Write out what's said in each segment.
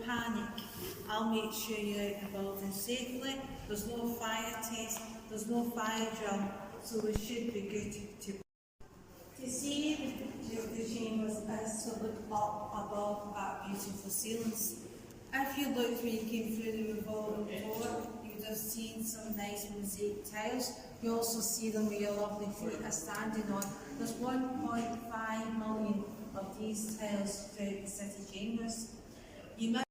panic. I'll make sure you're out the building safely. There's no fire test, there's no fire drill, so we should be good to go. To see the chambers is to look up above at beautiful ceilings. If you looked when you came through the revolving door, you would have seen some nice mosaic tiles. You also see them where your lovely feet are standing on. There's 1.5 million of these tiles throughout the city chambers. You might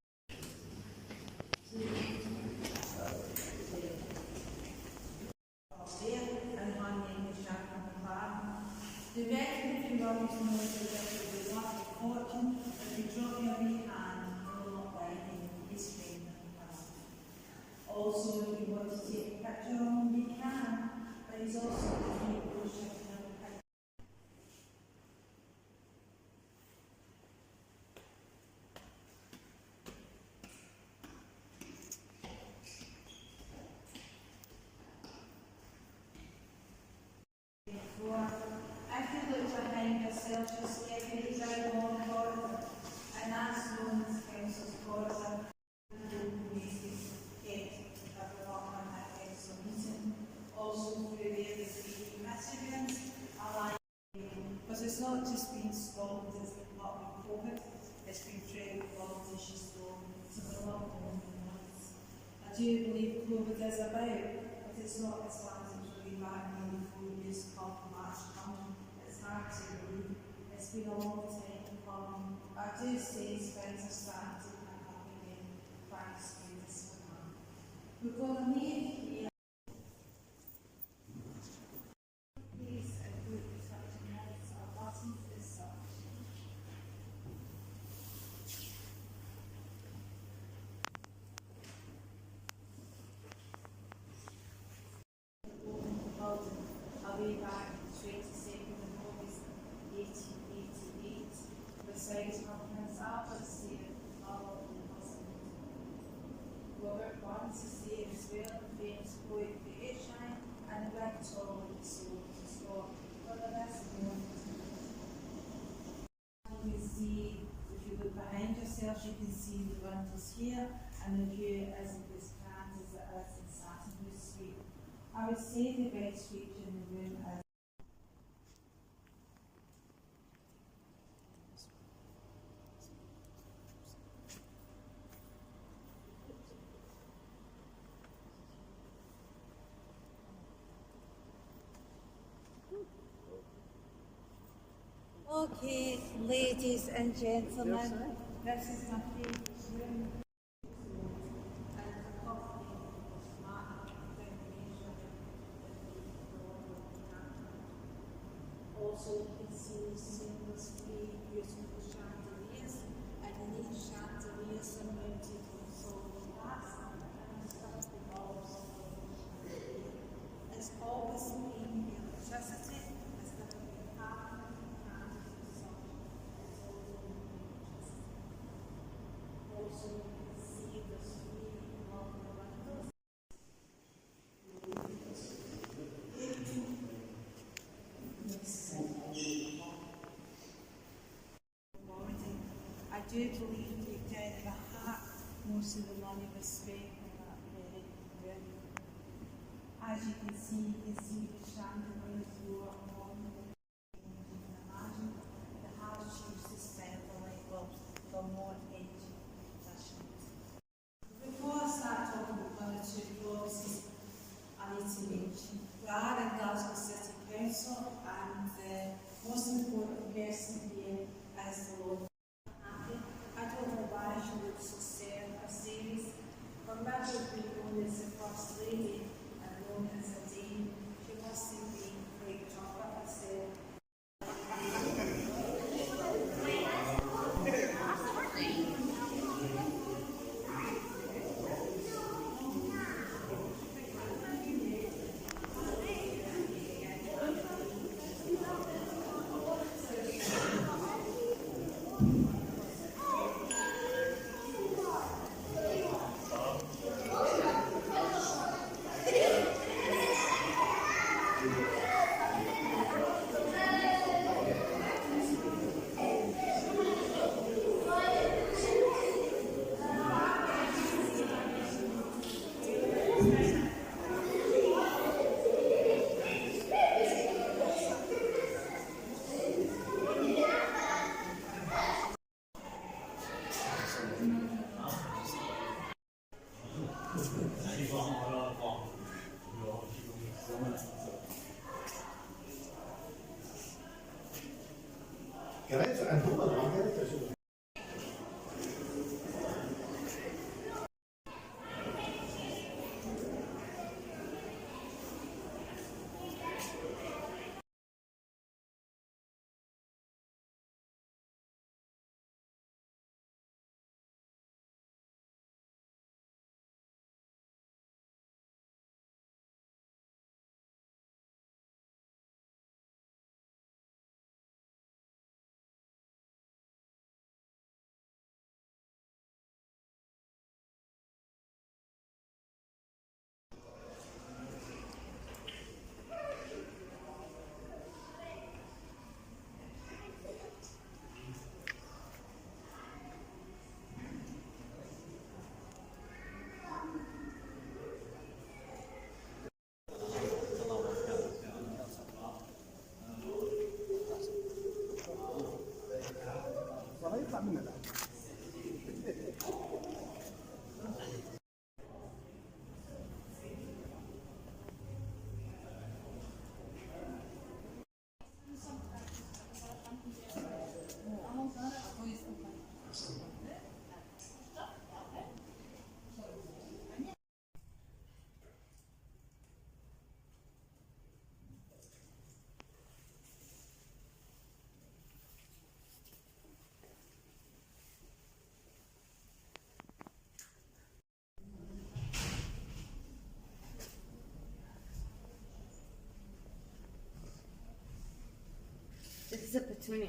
the veteran, if you always know that it will be worth a fortune, if you drop your wee hand, you will not buy anything in his frame that you have. Also, if you want to take a picture of him, you can, but he's also a great brochure to have a picture. If you look behind yourself, you'll see a very very long corridor, and that's known as Council's Corridor. Also through there there's the Michigans, because it's not just been Scotland, it's not been COVID, it's been throughout the world as you saw, so the lockdown months. I do believe COVID is about, but it's not as bad as it was really back nearly 4 years ago. It's hard to believe. It's been a long time coming. I do say things are starting to pick up again, thanks to this one. We're going to leave here. Please include the touching notes or buttons as such. I'll be back. 22nd of August 1888, beside her Prince Albert's here, followed in husband. Robert Burns is here as well, the famous poet for Ayrshire, and the big tall with the soul to Scott, for the rest of the you see, if you look behind yourself, you can see the windows here, and the view isn't as grand as it is in Satinwood Street. I would say the best feature in the room is okay, ladies and gentlemen, this is my favourite room. Also, you can see seamless three beautiful chandeliers, and the neat chandeliers surmounted with solid glass and stuffed bulbs. It's always been electricity, it's never been power, candles and such. It's always been electricity. Also, you can see the three long windows. I do believe deep down in the heart most of the money was spent on that very room. As you can see the chandeliers lower on the you can imagine the house used to send the light bulbs for more ancient traditions. Before I start talking about one or two clauses, I need to mention we are in Glasgow City Council, and the most important person here is the Lord. I don't know why she looks so sad or serious, but maybe being known as the First Lady and known as a Dame, she must have been quite tough at herself. Petunia.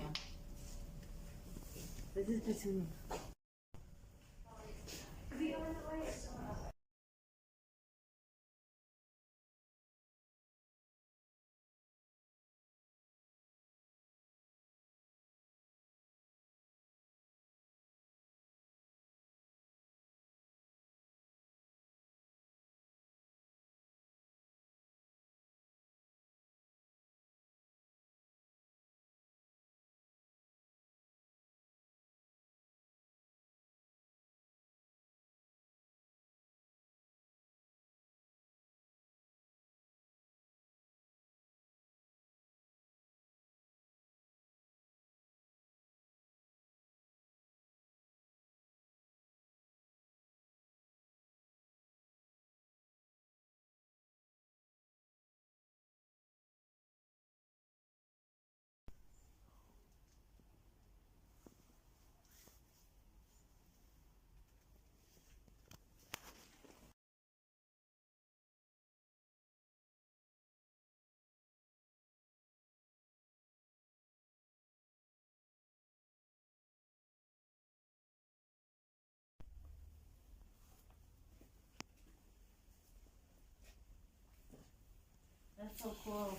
This is Petunia. That's so cool.